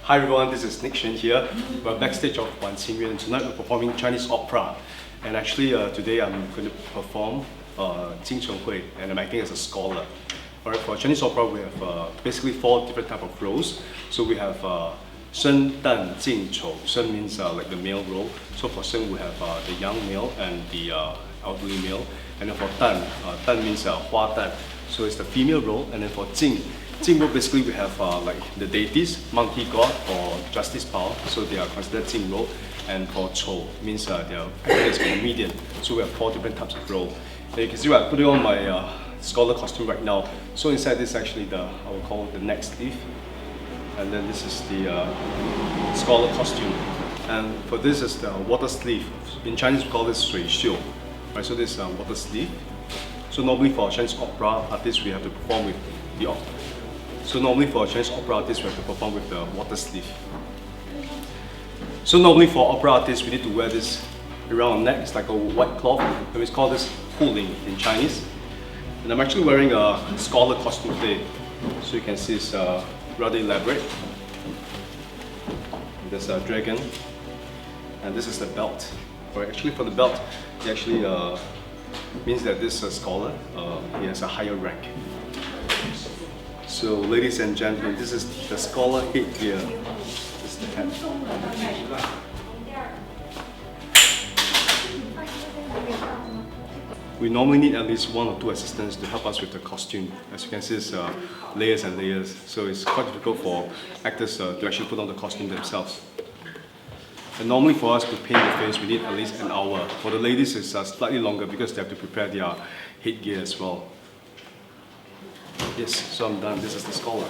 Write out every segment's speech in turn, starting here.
Hi everyone, this is Nick Shen here. We're backstage of Wan Qingyuan and tonight we're performing Chinese opera. And actually today I'm going to perform Jing Cheng Hui and I'm acting as a scholar. Alright, for Chinese opera we have basically 4 different types of roles. So we have Shen, Dan, Jing, Chou. Shen means like the male role. So for Shen we have the young male and the elderly male. And then for Dan, Dan means Hua Dan. So it's the female role. And then for Jing role, basically we have like the deities, monkey god or justice power, so they are considered Jing role. And for Chou means they are as comedian. So we have 4 different types of role. And you can see I'm putting on my scholar costume right now. So inside this is actually I will call the neck sleeve. And then this is the scholar costume. And for this is the water sleeve. In Chinese we call this shui xiu. Right, so this is water sleeve. So normally for Chinese opera artists we have to perform with the So normally for a Chinese opera artist, we have to perform with the water sleeve. So normally for opera artists, we need to wear this around our neck. It's like a white cloth, and we call this huling in Chinese. And I'm actually wearing a scholar costume today. So you can see it's rather elaborate. There's a dragon, and this is the belt. Right, actually for the belt, it actually means that this scholar, he has a higher rank. So, ladies and gentlemen, this is the scholar headgear. This is the hat. We normally need at least 1 or 2 assistants to help us with the costume. As you can see, it's layers and layers. So it's quite difficult for actors to actually put on the costume themselves. And normally for us to paint the face, we need at least an hour. For the ladies, it's slightly longer because they have to prepare their headgear as well. Yes, so I'm done. This is the scholar.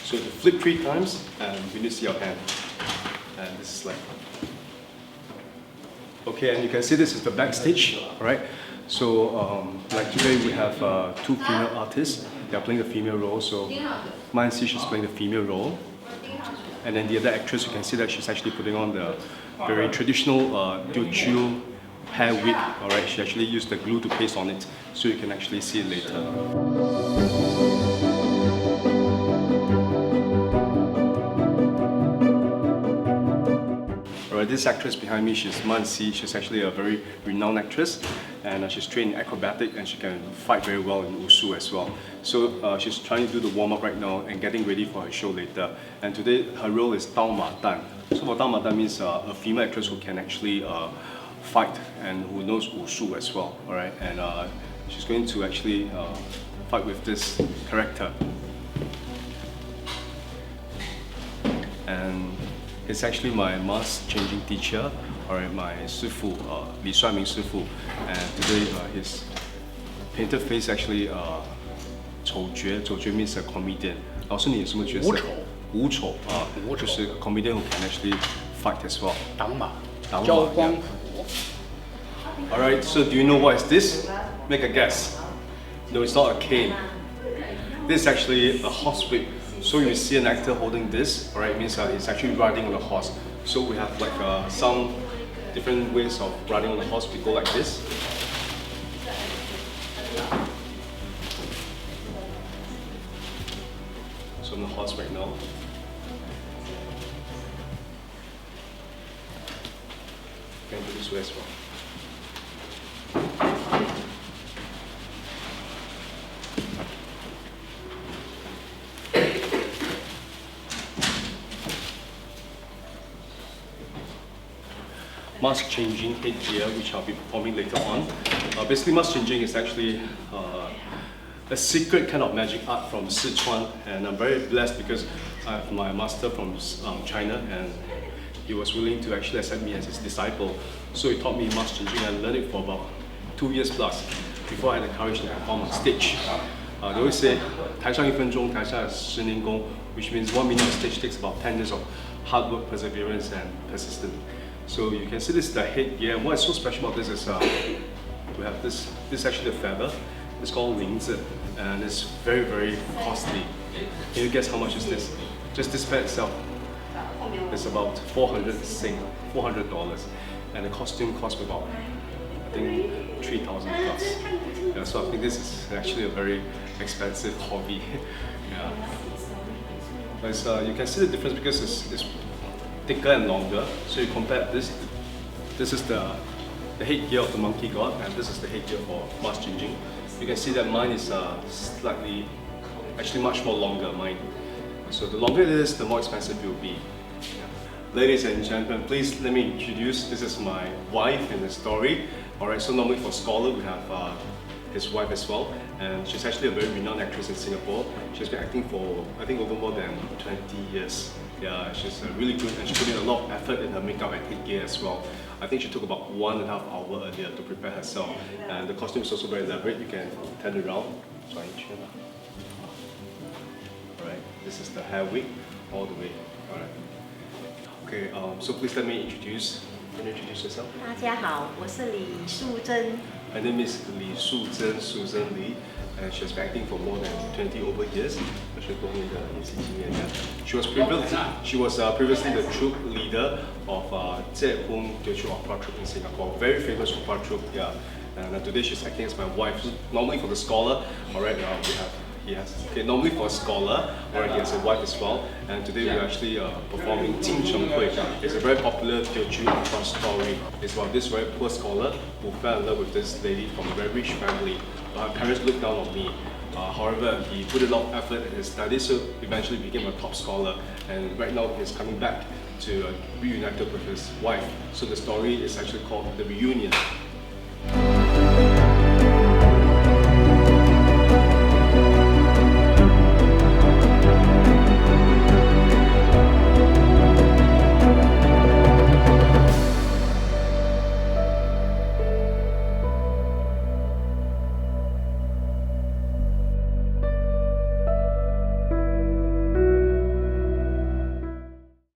So you flip 3 times and we need to see your hand. And this is like... Okay, and you can see this is the backstage, right? So like today we have 2 female artists. They are playing the female role. So Mine Si, she's playing the female role. And then the other actress, you can see that she's actually putting on the very traditional Teochew hair wig. Alright, she actually used the glue to paste on it, so you can actually see it later. Alright, this actress behind me, she's Mine Si. She's actually a very renowned actress, and she's trained in acrobatic and she can fight very well in Wushu as well. So she's trying to do the warm-up right now and getting ready for her show later. And today her role is Dao Ma Dan. So for Dao Ma Dan means a female actress who can actually fight and who knows Wushu as well. Alright, and she's going to actually fight with this character. And it's actually my mask changing teacher, alright, my Sifu, Li Shuanming Sifu. And today his painted face actually Chou Jue. Chou Jue means a comedian. 老师你有什么角色？无丑啊，就是 a comedian who can actually fight as well. 挡马，交光谱。Alright, so do you know what is this? Make a guess. No, it's not a cane. This is actually a horse whip. So you see an actor holding this, alright, means he's actually riding on a horse. So we have like some different ways of riding on a horse. We go like this. So I'm on the horse right now. You can do this way as well. Mask changing headgear, which I'll be performing later on. Basically, mask changing is actually a secret kind of magic art from Sichuan, and I'm very blessed because I have my master from China, and he was willing to actually accept me as his disciple. So he taught me mask changing. I learned it for about 2 years plus before I had the courage to perform on stage. They always say, 台上1分钟，台下10年功, which means 1 minute on stage takes about 10 years of hard work, perseverance, and persistence. So you can see this is the headgear. What is so special about this is we have this is actually the feather. It's called lingzi, and it's very, very costly. Can you guess how much is this? Just this pet itself is about $400, and the costume costs about I think 3,000 plus. Yeah, so I think this is actually a very expensive hobby. Yeah. But you can see the difference because it's thicker and longer. So you compare this. This is the headgear of the monkey god, and this is the headgear for Mas Jinjing. You can see that mine is slightly, actually much more longer. Mine. So the longer it is, the more expensive it will be. Ladies and gentlemen, please let me introduce, this is my wife in the story. Alright, so normally for scholar we have his wife as well, and she's actually a very renowned actress in Singapore. She's been acting for, I think, over more than 20 years. Yeah, she's really good, and she put in a lot of effort in her makeup and headgear as well. I think she took about 1.5 hours earlier to prepare herself, and the costume is also very elaborate. You can turn it around. Alright, this is the hair wig all the way. Alright. Okay, so please let me introduce. Can you introduce yourself? 大家好，我是李素贞。 Her name is Li Suzhen, Susan Li, and she's been acting for more than 20 over years. She was previously the troupe leader of Zhe Hung Teochew Opera Troupe in Singapore, very famous opera troupe. Yeah, and today she's acting as my wife. So normally for the scholar, alright, normally for a scholar, alright, he has a wife as well. And today we're actually performing Chiang. It's a very popular Teochew opera story. It's about this very poor scholar who fell in love with this lady from a very rich family. Her parents looked down on me. However, he put a lot of effort in his studies, so eventually became a top scholar. And right now he's coming back to reunited with his wife. So the story is actually called The Reunion.